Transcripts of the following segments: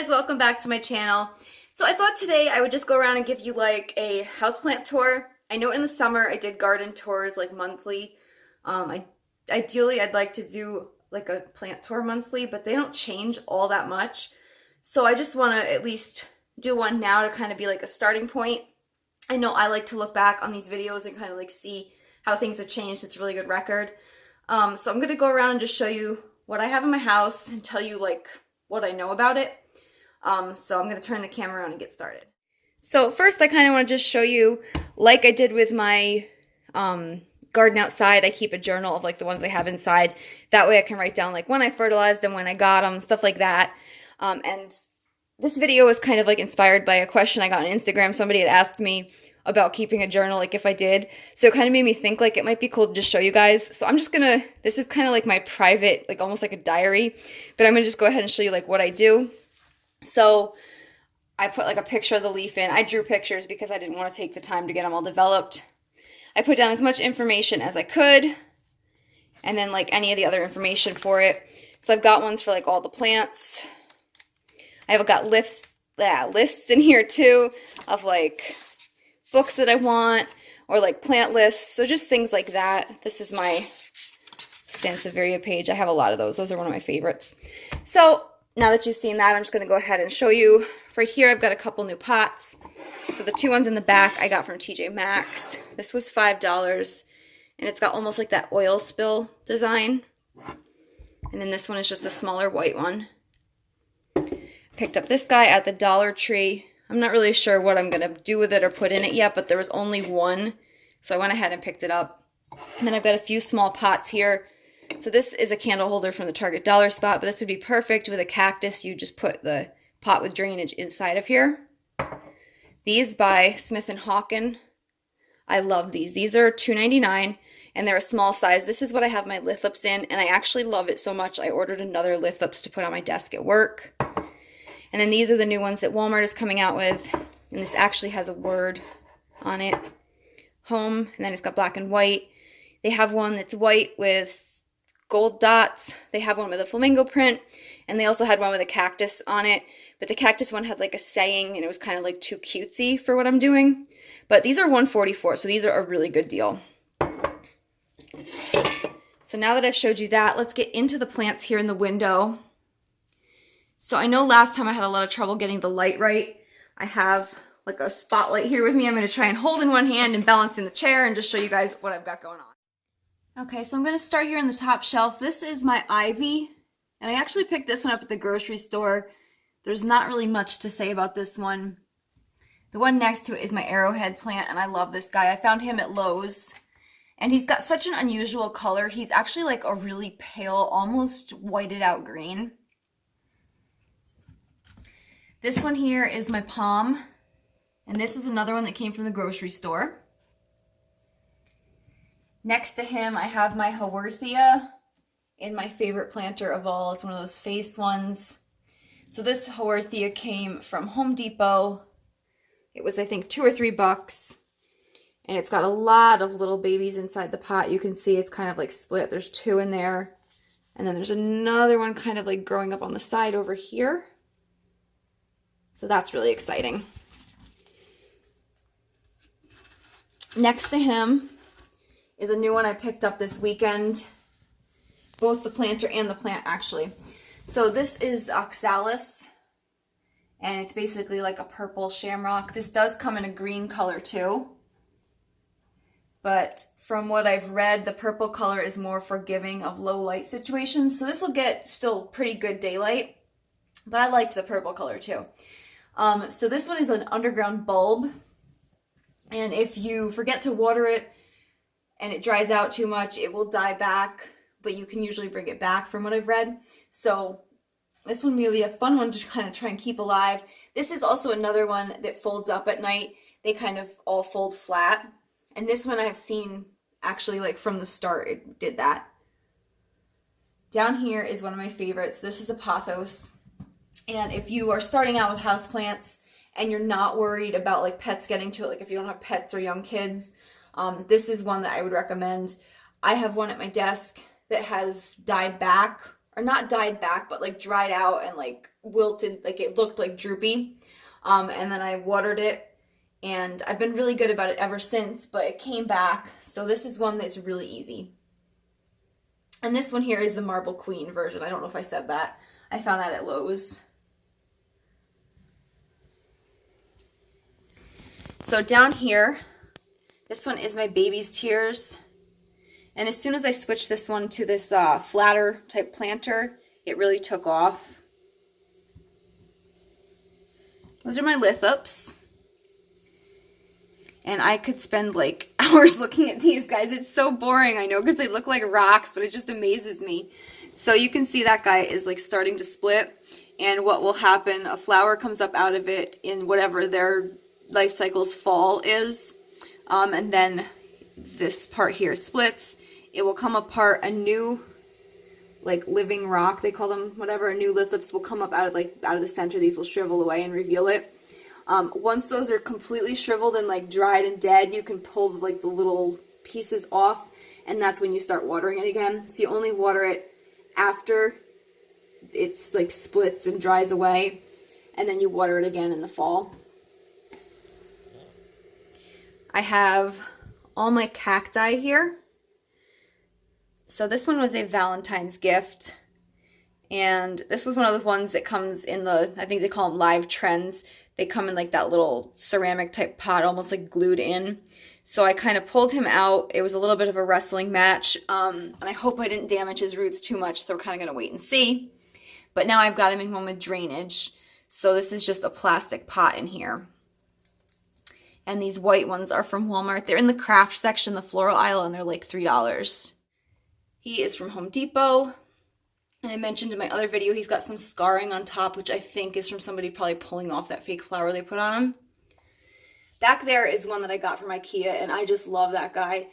guys, welcome back to my channel. So I thought today I would just go around and give you like a houseplant tour. I know in the summer I did garden tours like monthly. Ideally I'd like to do like a plant tour monthly, but they don't change all that much. So I just want to at least do one now to kind of be like a starting point. I know I like to look back on these videos and kind of like see how things have changed. It's a really good record. So I'm going to go around and just show you what I have in my house and tell you like what I know about it. So I'm going to turn the camera around and get started. So first I kind of want to just show you, like I did with my garden outside, I keep a journal of like the ones I have inside. That way I can write down like when I fertilized them, when I got them, stuff like that. And this video was kind of like inspired by a question I got on Instagram. Somebody had asked me about keeping a journal, like if I did. So it kind of made me think like it might be cool to just show you guys. So I'm just gonna, this is kind of like my private, like almost like a diary, but I'm gonna just go ahead and show you like what I do. So I put like a picture of the leaf in. I drew pictures because I didn't want to take the time to get them all developed. I put down as much information as I could, and then like any of the other information for it. So I've got ones for like all the plants. I've got lists in here too of like books that I want, or like plant lists, so just things like that. This is my Sansevieria page. I have a lot of those. Those are one of my favorites. So now that you've seen that, I'm just going to go ahead and show you. Right here, I've got a couple new pots. So the two ones in the back I got from TJ Maxx. This was $5, and it's got almost like that oil spill design. And then this one is just a smaller white one. Picked up this guy at the Dollar Tree. I'm not really sure what I'm going to do with it or put in it yet, but there was only one, so I went ahead and picked it up. And then I've got a few small pots here. So this is a candle holder from the Target dollar spot, but this would be perfect with a cactus. You just put the pot with drainage inside of here. These by Smith & Hawken. I love these. These are $2.99, and they're a small size. This is what I have my lithops in, and I actually love it so much I ordered another lithops to put on my desk at work. And then these are the new ones that Walmart is coming out with. And this actually has a word on it. Home. And then it's got black and white. They have one that's white with gold dots. They have one with a flamingo print. And they also had one with a cactus on it. But the cactus one had like a saying, and it was kind of like too cutesy for what I'm doing. But these are $144, so these are a really good deal. So now that I've showed you that, let's get into the plants here in the window. So I know last time I had a lot of trouble getting the light right. I have like a spotlight here with me. I'm going to try and hold in one hand and balance in the chair and just show you guys what I've got going on. Okay, so I'm going to start here in the top shelf. This is my ivy, and I actually picked this one up at the grocery store. There's not really much to say about this one. The one next to it is my arrowhead plant, and I love this guy. I found him at Lowe's, and he's got such an unusual color. He's actually like a really pale, almost whited out green. This one here is my palm, and this is another one that came from the grocery store. Next to him, I have my Haworthia in my favorite planter of all. It's one of those face ones. So this Haworthia came from Home Depot. It was, I think, $2 or $3, and it's got a lot of little babies inside the pot. You can see it's kind of like split. There's two in there, and then there's another one kind of like growing up on the side over here. So that's really exciting. Next to him is a new one I picked up this weekend. Both the planter and the plant, actually. So this is Oxalis, and it's basically like a purple shamrock. This does come in a green color too. But from what I've read, the purple color is more forgiving of low light situations. So this will get still pretty good daylight. But I liked the purple color too. So this one is an underground bulb, and if you forget to water it and it dries out too much, it will die back, but you can usually bring it back from what I've read. So this one will be a fun one to kind of try and keep alive. This is also another one that folds up at night. They kind of all fold flat, and this one I've seen actually like from the start it did that. Down here is one of my favorites. This is a pothos. And if you are starting out with houseplants and you're not worried about like pets getting to it, like if you don't have pets or young kids, this is one that I would recommend. I have one at my desk that has died back or not died back, but like dried out and like wilted, like it looked like droopy. And then I watered it, and I've been really good about it ever since, but it came back. So this is one that's really easy. And this one here is the Marble Queen version. I don't know if I said that. I found that at Lowe's. So down here, this one is my Baby's Tears. And as soon as I switched this one to this flatter type planter, it really took off. Those are my lithops. And I could spend like hours looking at these guys. It's so boring, I know, because they look like rocks, but it just amazes me. So you can see that guy is like starting to split. And what will happen, a flower comes up out of it in whatever their life cycle's fall is. And then this part here splits. It will come apart, a new like living rock, they call them, whatever, a new lithops will come up out of the center. These will shrivel away and reveal it. Once those are completely shriveled and like dried and dead, you can pull like the little pieces off, and that's when you start watering it again. So you only water it after it's like splits and dries away, and then you water it again in the fall. I have all my cacti here. So this one was a Valentine's gift, and this was one of the ones that comes in the, I think they call them live trends. They come in like that little ceramic type pot, almost like glued in. So I kind of pulled him out. It was a little bit of a wrestling match, and I hope I didn't damage his roots too much, so we're kind of going to wait and see. But now I've got him in one with drainage. So this is just a plastic pot in here. And these white ones are from Walmart. They're in the craft section, the floral aisle, and they're like $3. He is from Home Depot. And I mentioned in my other video, he's got some scarring on top, which I think is from somebody probably pulling off that fake flower they put on him. Back there is one that I got from IKEA, and I just love that guy.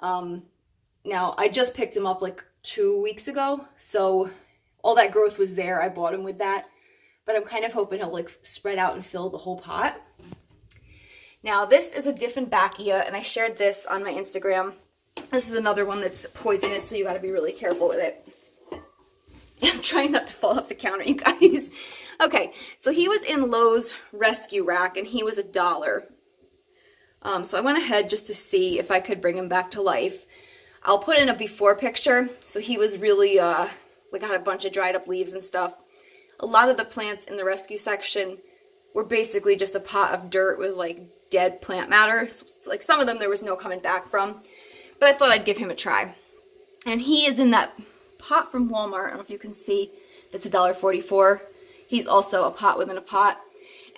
Now, I just picked him up like 2 weeks ago, so all that growth was there. I bought him with that. But I'm kind of hoping he'll like spread out and fill the whole pot. Now, this is a different Bacchia, and I shared this on my Instagram. This is another one that's poisonous, so you got to be really careful with it. I'm trying not to fall off the counter, you guys. Okay, so he was in Lowe's rescue rack, and he was $1. So I went ahead just to see if I could bring him back to life. I'll put in a before picture. So he was really, like, got a bunch of dried up leaves and stuff. A lot of the plants in the rescue section were basically just a pot of dirt with, like, dead plant matter. So, like, some of them there was no coming back from. But I thought I'd give him a try. And he is in that pot from Walmart. I don't know if you can see. That's $1.44. He's also a pot within a pot.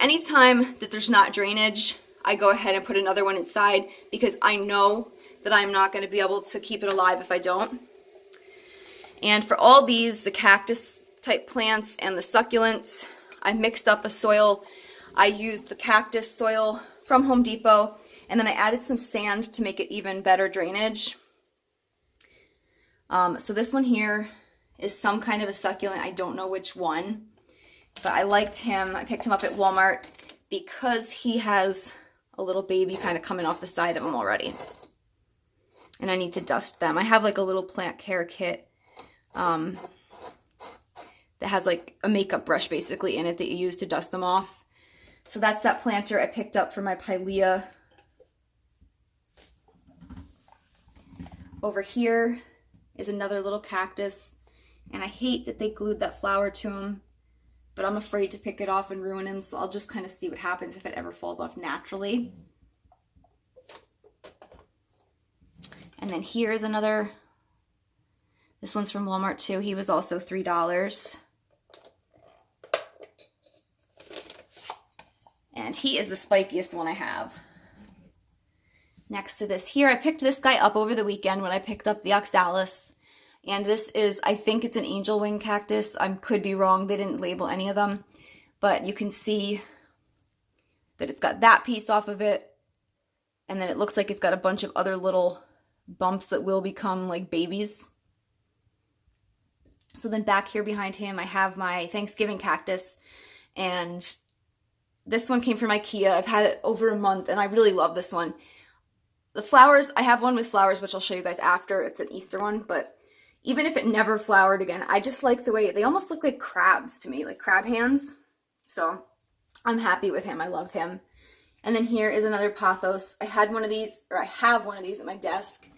Anytime that there's not drainage, I go ahead and put another one inside because I know that I'm not going to be able to keep it alive if I don't. And for all these, the cactus type plants and the succulents, I mixed up a soil. I used the cactus soil from Home Depot, and then I added some sand to make it even better drainage. So this one here is some kind of a succulent. I don't know which one, but I liked him. I picked him up at Walmart because he has a little baby kind of coming off the side of him already. And I need to dust them. I have like a little plant care kit that has like a makeup brush basically in it that you use to dust them off. So that's that planter I picked up for my Pilea. Over here is another little cactus, and I hate that they glued that flower to him, but I'm afraid to pick it off and ruin him, so I'll just kind of see what happens if it ever falls off naturally. And then here's another, this one's from Walmart too. He was also $3. And he is the spikiest one I have. Next to this here, I picked this guy up over the weekend when I picked up the oxalis. And this is, I think it's an angel wing cactus. I could be wrong. They didn't label any of them. But you can see that it's got that piece off of it. And then it looks like it's got a bunch of other little bumps that will become like babies. So then back here behind him, I have my Thanksgiving cactus. And this one came from IKEA. I've had it over a month, and I really love this one. The flowers, I have one with flowers, which I'll show you guys after. It's an Easter one, but even if it never flowered again, I just like the way they almost look like crabs to me, like crab hands. So I'm happy with him. I love him. And then here is another pothos. I had one of these, or I have one of these at my desk,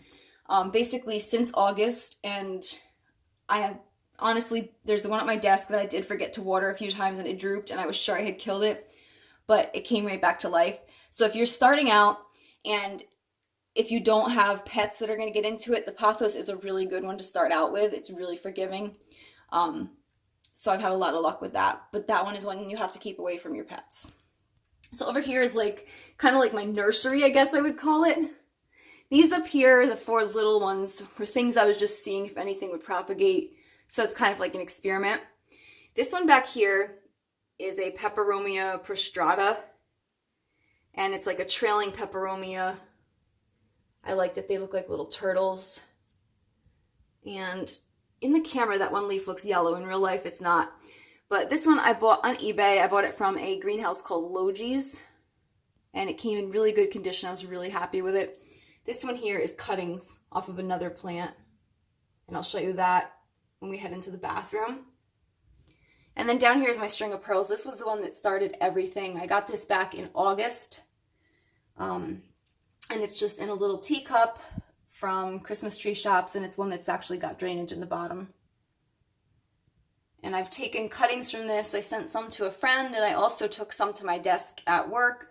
basically since August. And I have, honestly, there's the one at my desk that I did forget to water a few times and it drooped and I was sure I had killed it, but it came right back to life. So if you're starting out and if you don't have pets that are going to get into it, the pothos is a really good one to start out with. It's really forgiving. So I've had a lot of luck with that, but that one is one you have to keep away from your pets. So over here is like, kind of like my nursery, I guess I would call it. These up here, the 4 little ones, were things I was just seeing if anything would propagate. So it's kind of like an experiment. This one back here is a Peperomia prostrata, and it's like a trailing peperomia. I like that they look like little turtles. And in the camera, that one leaf looks yellow. In real life, it's not. But this one I bought on eBay. I bought it from a greenhouse called Logi's, and it came in really good condition. I was really happy with it. This one here is cuttings off of another plant, and I'll show you that when we head into the bathroom. And then down here is my string of pearls. This was the one that started everything. I got this back in August, and it's just in a little teacup from Christmas tree shops, and it's one that's actually got drainage in the bottom. And I've taken cuttings from this. I sent some to a friend, and I also took some to my desk at work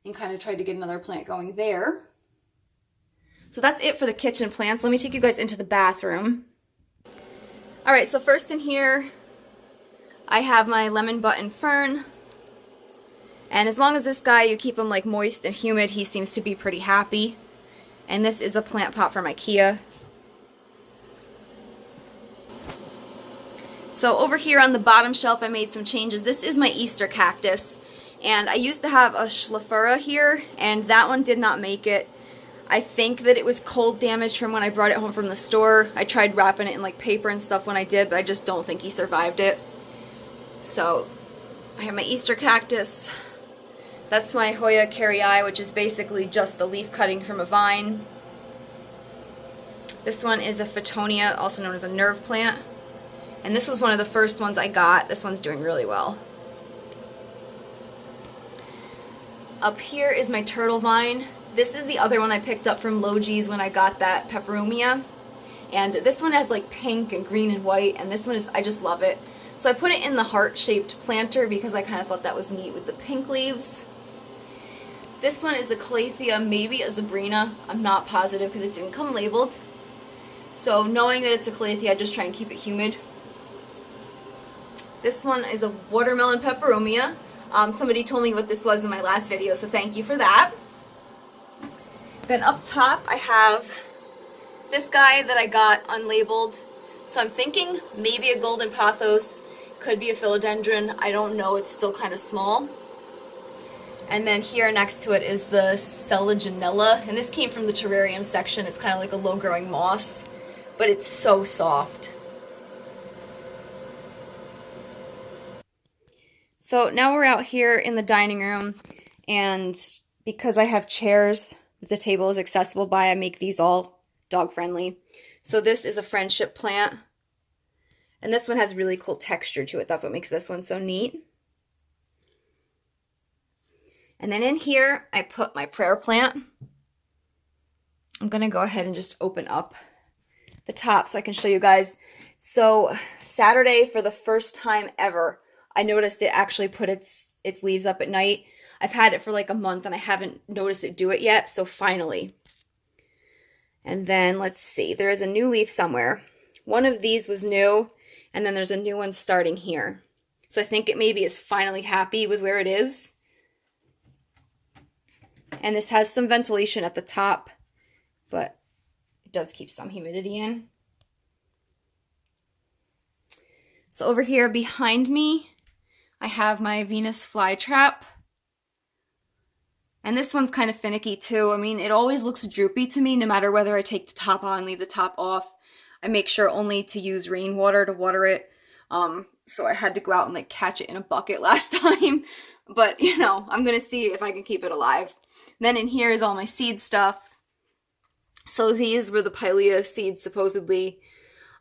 and kind of tried to get another plant going there. So that's it for the kitchen plants. Let me take you guys into the bathroom. All right, so first in here, I have my lemon button fern. And as long as this guy, you keep him like moist and humid, he seems to be pretty happy. And this is a plant pot from IKEA. So over here on the bottom shelf, I made some changes. This is my Easter cactus. And I used to have a Schlafura here, and that one did not make it. I think that it was cold damage from when I brought it home from the store. I tried wrapping it in like paper and stuff when I did, but I just don't think he survived it. So I have my Easter cactus. That's my Hoya carrii, which is basically just the leaf cutting from a vine. This one is a Photonia, also known as a nerve plant. And this was one of the first ones I got. This one's doing really well. Up here is my turtle vine. This is the other one I picked up from Logi's when I got that peperomia. And this one has like pink and green and white, and this one is, I just love it. So I put it in the heart-shaped planter because I kind of thought that was neat with the pink leaves. This one is a Calathea, maybe a Zabrina. I'm not positive because it didn't come labeled. So knowing that it's a Calathea, I just try and keep it humid. This one is a watermelon peperomia. Somebody told me what this was in my last video, so thank you for that. Then up top I have this guy that I got unlabeled. So I'm thinking maybe a golden pothos, could be a philodendron. I don't know, it's still kind of small. And then here next to it is the Selaginella, and this came from the terrarium section. It's kind of like a low-growing moss, but it's so soft. So now we're out here in the dining room, and because I have chairs that the table is accessible by, I make these all dog friendly. So this is a friendship plant, and this one has really cool texture to it. That's what makes this one so neat. And then in here, I put my prayer plant. I'm going to go ahead and just open up the top so I can show you guys. So Saturday, for the first time ever, I noticed it actually put its leaves up at night. I've had it for like a month and I haven't noticed it do it yet, so finally. And then let's see, there is a new leaf somewhere. One of these was new, and then there's a new one starting here. So I think it maybe is finally happy with where it is. And this has some ventilation at the top, but it does keep some humidity in. So over here behind me, I have my Venus flytrap. And this one's kind of finicky too. I mean, it always looks droopy to me no matter whether I take the top on, leave the top off. I make sure only to use rainwater to water it. So I had to go out and like catch it in a bucket last time. But, you know, I'm going to see if I can keep it alive. Then in here is all my seed stuff. So these were the Pilea seeds supposedly.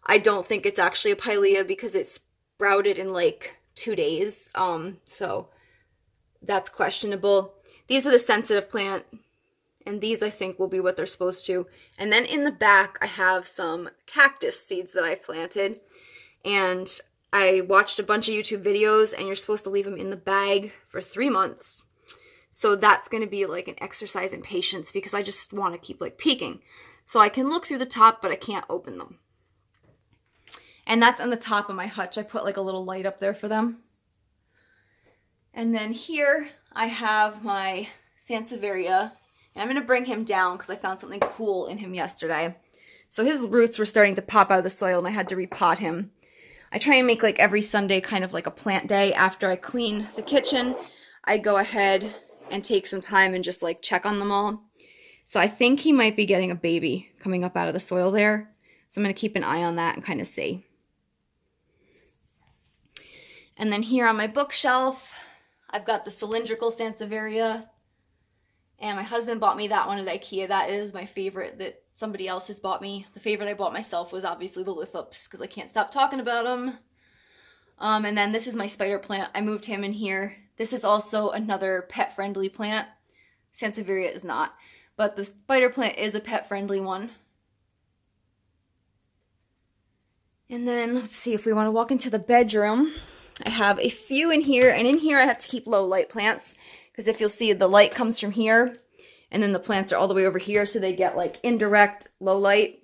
I don't think it's actually a pilea because it sprouted in like 2 days. So that's questionable. These are the sensitive plant, and these I think will be what they're supposed to. And then in the back, I have some cactus seeds that I planted, and I watched a bunch of YouTube videos, and you're supposed to leave them in the bag for 3 months. So that's going to be like an exercise in patience because I just want to keep like peeking. So I can look through the top, but I can't open them. And that's on the top of my hutch. I put like a little light up there for them. And then here I have my Sansevieria. And I'm going to bring him down because I found something cool in him yesterday. So his roots were starting to pop out of the soil and I had to repot him. I try and make like every Sunday kind of like a plant day. After I clean the kitchen, I go ahead and take some time and just like check on them all. So I think he might be getting a baby coming up out of the soil there. So I'm going to keep an eye on that and kind of see. And then here on my bookshelf, I've got the cylindrical Sansevieria. And my husband bought me that one at IKEA. That is my favorite that somebody else has bought me. The favorite I bought myself was obviously the lithops because I can't stop talking about them. And then this is my spider plant. I moved him in here. This is also another pet-friendly plant. Sansevieria is not. But the spider plant is a pet-friendly one. And then let's see if we want to walk into the bedroom. I have a few in here. And in here I have to keep low light plants. Because if you'll see, the light comes from here. And then the plants are all the way over here. So they get like indirect low light.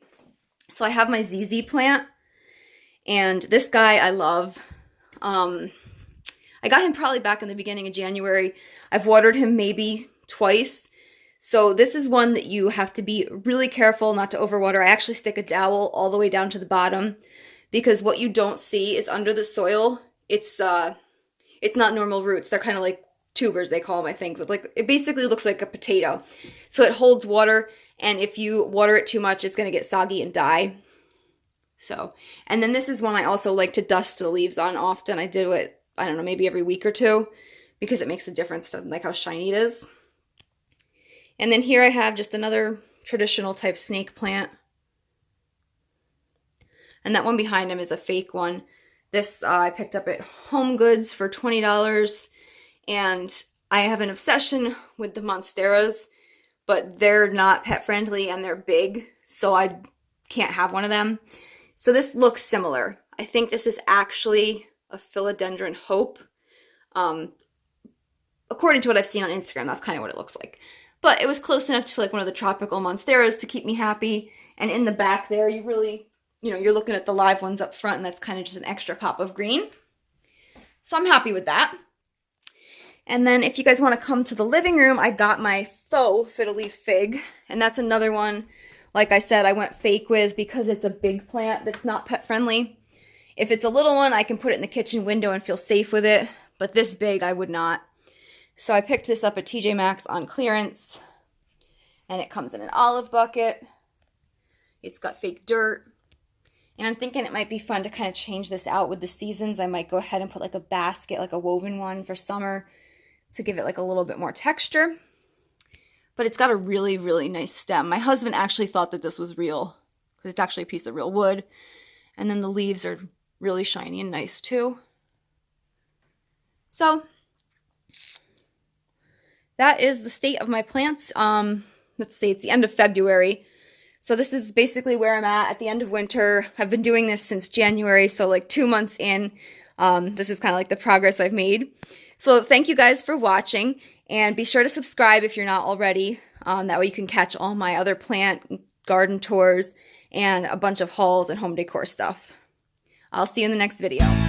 So I have my ZZ plant. And this guy I love. I got him probably back in the beginning of January. I've watered him maybe twice. So this is one that you have to be really careful not to overwater. I actually stick a dowel all the way down to the bottom because what you don't see is under the soil. It's not normal roots. They're kind of like tubers, they call them, I think. But like it basically looks like a potato. So it holds water, and if you water it too much, it's going to get soggy and die. So, and then this is one I also like to dust the leaves on often. I do it, I don't know, maybe every week or two because it makes a difference to like how shiny it is. And then here I have just another traditional type snake plant. And that one behind him is a fake one. This I picked up at Home Goods for $20. And I have an obsession with the monsteras, but they're not pet friendly and they're big. So I can't have one of them. So this looks similar. I think this is actually a philodendron hope. According to what I've seen on Instagram, that's kind of what it looks like. But it was close enough to like one of the tropical monsteras to keep me happy. And in the back there, you really, you're looking at the live ones up front, and that's kind of just an extra pop of green. So I'm happy with that. And then if you guys want to come to the living room, I got my faux fiddle-leaf fig. And that's another one, like I said, I went fake with because it's a big plant that's not pet friendly. If it's a little one, I can put it in the kitchen window and feel safe with it. But this big, I would not. So I picked this up at TJ Maxx on clearance. And it comes in an olive bucket. It's got fake dirt. And I'm thinking it might be fun to kind of change this out with the seasons. I might go ahead and put like a basket, like a woven one for summer to give it like a little bit more texture. But it's got a really, really nice stem. My husband actually thought that this was real because it's actually a piece of real wood. And then the leaves are really shiny and nice too. So that is the state of my plants. Let's see, it's the end of February. So this is basically where I'm at the end of winter. I've been doing this since January, so like 2 months in. This is kind of like the progress I've made. So thank you guys for watching, and be sure to subscribe if you're not already. That way you can catch all my other plant garden tours and a bunch of hauls and home decor stuff. I'll see you in the next video.